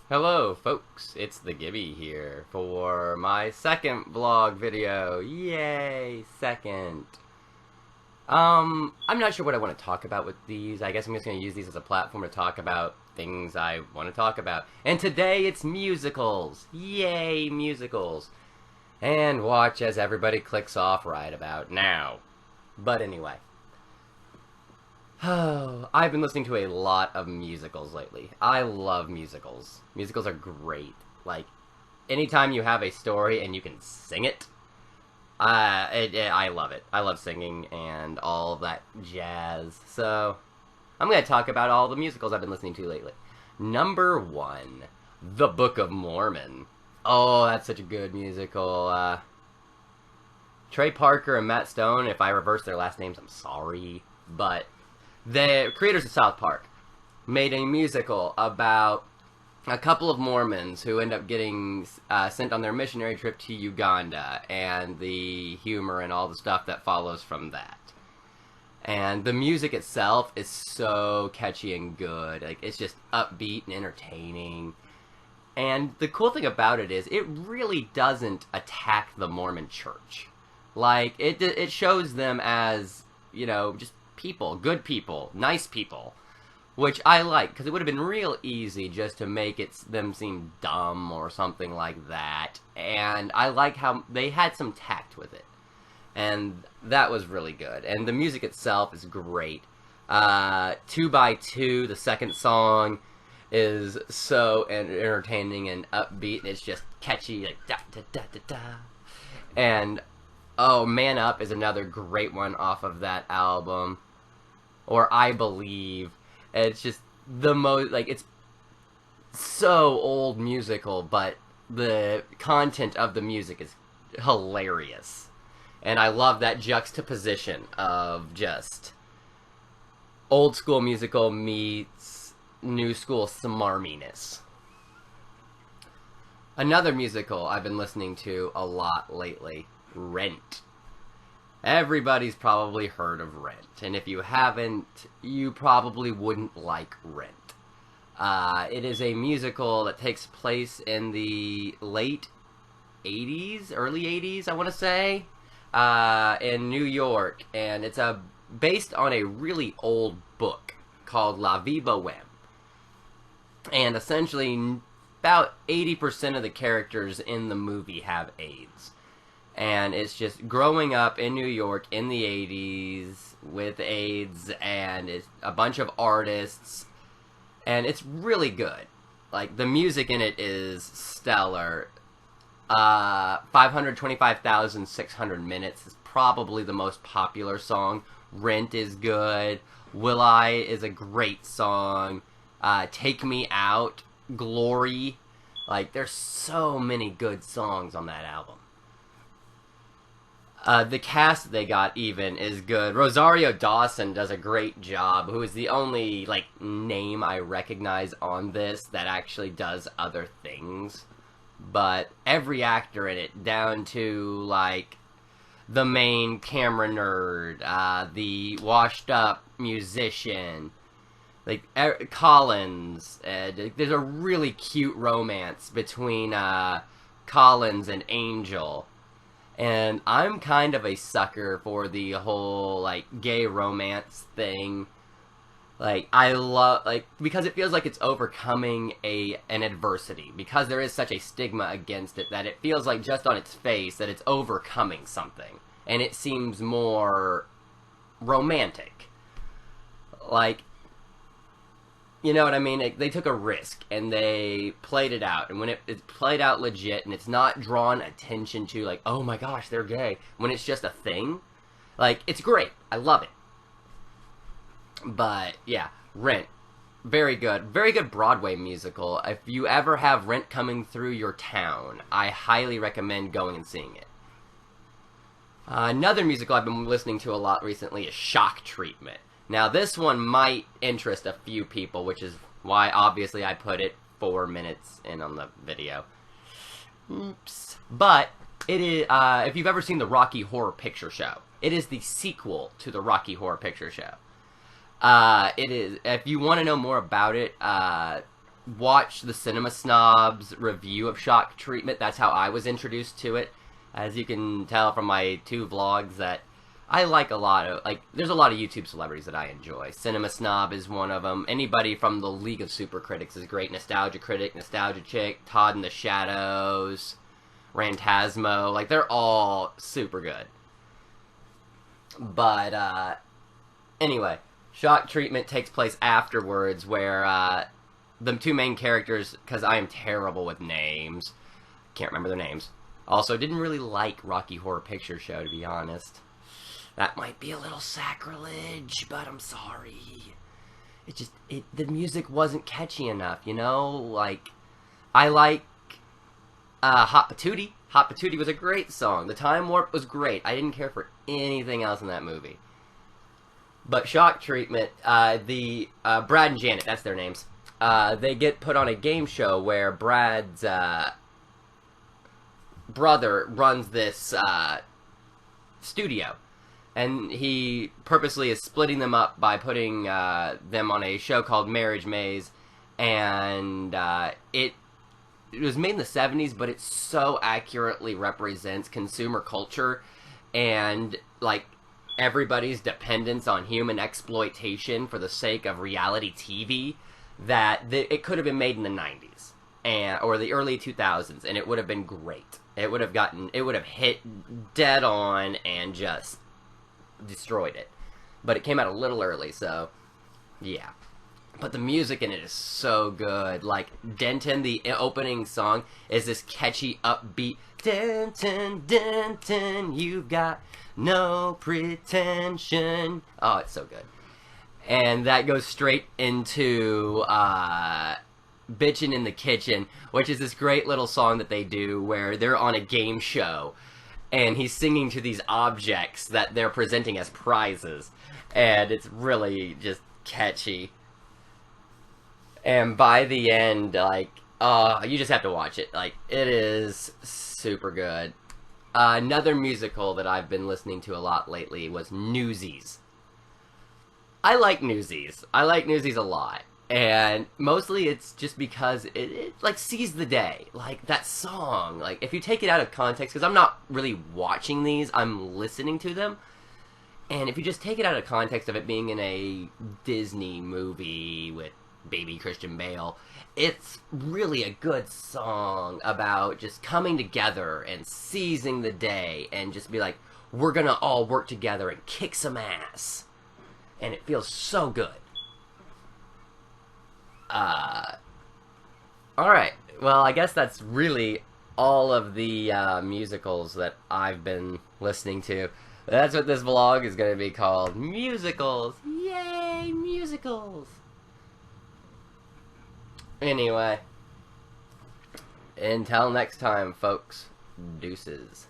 Hello folks, it's the Gibbie here for my second vlog video. Yay, second. I'm not sure what I want to talk about with these. I guess I'm just going to use these as a platform to talk about things I want to talk about. And today it's musicals. Yay, musicals. And watch as everybody clicks off right about now. But anyway. Oh, I've been listening to a lot of musicals lately. I love musicals. Musicals are great. Like, anytime you have a story and you can sing it, I love it. I love singing and all of that jazz. So, I'm going to talk about all the musicals I've been listening to lately. Number 1, The Book of Mormon. Oh, that's such a good musical. Trey Parker and Matt Stone, if I reverse their last names, I'm sorry. But the creators of South Park made a musical about a couple of Mormons who end up getting sent on their missionary trip to Uganda, and the humor and all the stuff that follows from that. And the music itself is so catchy and good. Like, it's just upbeat and entertaining. And the cool thing about it is it really doesn't attack the Mormon church. Like, it shows them as, just people, good people, nice people, which I like, because it would have been real easy just to make them seem dumb or something like that, and I like how they had some tact with it, and that was really good, and the music itself is great. 2 by 2, the second song, is so entertaining and upbeat, and it's just catchy, like da da da da da, and oh, Man Up is another great one off of that album. Or I Believe. It's just the most, like, it's so old musical, but the content of the music is hilarious. And I love that juxtaposition of just old school musical meets new school smarminess. Another musical I've been listening to a lot lately, Rent. Everybody's probably heard of Rent, and if you haven't, you probably wouldn't like Rent. It is a musical that takes place in the late 80s, early 80s, I want to say, in New York, and it's based on a really old book called La Vie Boheme. And essentially, about 80% of the characters in the movie have AIDS. And it's just growing up in New York in the 80s with AIDS, and it's a bunch of artists, and it's really good. Like, the music in it is stellar. 525,600 Minutes is probably the most popular song. Rent is good. Will I is a great song. Take Me Out, Glory. Like, there's so many good songs on that album. The cast they got even is good. Rosario Dawson does a great job, who is the only, name I recognize on this that actually does other things. But every actor in it, down to, the main camera nerd, the washed-up musician, Collins, there's a really cute romance between, Collins and Angel. And I'm kind of a sucker for the whole, gay romance thing. I love, because it feels like it's overcoming an adversity. Because there is such a stigma against it, that it feels like just on its face that it's overcoming something. And it seems more romantic. You know what I mean? They took a risk, and they played it out. And when it's played out legit, and it's not drawn attention to, oh my gosh, they're gay, when it's just a thing, it's great. I love it. But, yeah, Rent. Very good. Very good Broadway musical. If you ever have Rent coming through your town, I highly recommend going and seeing it. Another musical I've been listening to a lot recently is Shock Treatment. Now, this one might interest a few people, which is why, obviously, I put it 4 minutes in on the video. Oops. But, it is, if you've ever seen the Rocky Horror Picture Show, it is the sequel to the Rocky Horror Picture Show. It is, if you want to know more about it, watched the Cinema Snob's review of Shock Treatment. That's how I was introduced to it. As you can tell from my 2 vlogs, that I like a lot of, like, there's a lot of YouTube celebrities that I enjoy. Cinema Snob is one of them. Anybody from the League of Super Critics is a great. Nostalgia Critic, Nostalgia Chick, Todd in the Shadows, Rantasmo. Like, they're all super good. But, anyway, Shock Treatment takes place afterwards, where, the 2 main characters, because I am terrible with names, can't remember their names. Also, didn't really like Rocky Horror Picture Show, to be honest. That might be a little sacrilege, but I'm sorry. The music wasn't catchy enough, you know? Like, I like, Hot Patootie. Hot Patootie was a great song. The Time Warp was great. I didn't care for anything else in that movie. But Shock Treatment, Brad and Janet, that's their names. They get put on a game show where Brad's, brother runs this, studio. And he purposely is splitting them up by putting them on a show called Marriage Maze. And it was made in the 70s, but it so accurately represents consumer culture and, like, everybody's dependence on human exploitation for the sake of reality TV, that it could have been made in the 90s or the early 2000s, and it would have been great. It would have hit dead on and just destroyed it. But it came out a little early, so yeah. But the music in it is so good. Like, Denton, the opening song, is this catchy, upbeat, Denton, Denton, you've got no pretension. Oh, it's so good. And that goes straight into Bitchin' in the Kitchen, which is this great little song that they do where they're on a game show and he's singing to these objects that they're presenting as prizes, and it's really just catchy. And by the end, like, you just have to watch it. Like, it is super good. Another musical that I've been listening to a lot lately was Newsies. I like Newsies. I like Newsies a lot. And mostly it's just because it like, sees the day. Like, that song. Like, if you take it out of context, because I'm not really watching these, I'm listening to them. And if you just take it out of context of it being in a Disney movie with baby Christian Bale, it's really a good song about just coming together and seizing the day and just be like, we're gonna all work together and kick some ass. And it feels so good. Alright, well, I guess that's really all of the musicals that I've been listening to. That's what this vlog is going to be called. Musicals! Yay, musicals! Anyway, until next time, folks, deuces.